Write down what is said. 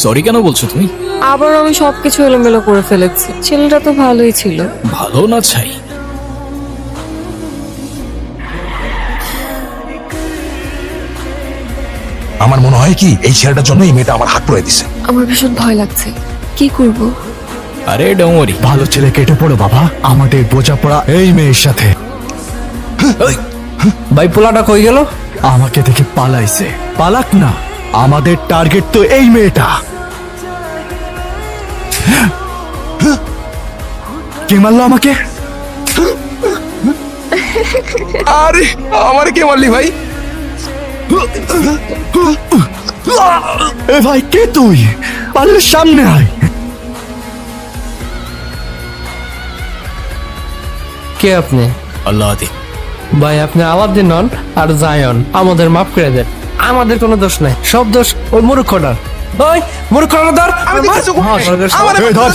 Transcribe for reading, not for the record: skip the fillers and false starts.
Sorry কেন বলছো তুমি? আবার আমি সবকিছু এলোমেলো করে ফেলেছি। ছেলেটা তো ভালোই ছিল। ভালো না চাই? আমার মনে হয় কি এই ছেলেটার জন্য এই মেয়েটা আমার হাত পড়ে দিছে। আমার ভীষণ ভয় লাগছে, কি করব? আরে ডোমরি, ভালো ছেলে কেটে পড়ো বাবা, আমাদের বোঝাপড়া এই মেয়ের সাথে। ভাই পোলাটা কই গেল? আমাকে দেখে পালাইছে। পালাক না, আমাদের টার্গেট তো এই মেয়েটা। কে মারলো আমাকে? আরে আমার কে মারলি ভাই? এ ভাই কে তুই? পারলে সামনে আয়। কে আপনি? আল্লাহ আদি। ভাই আপনি আলাদিন নন আর জায়ন, আমাদের মাফ করে দেন। আমাদের কোনো দোষ নাই, সব দোষ ওই মূর্খটার। ওই মূর্খটার ধর। আমি দেখতেছি, হ্যাঁ, সরকার আমার এই ধর।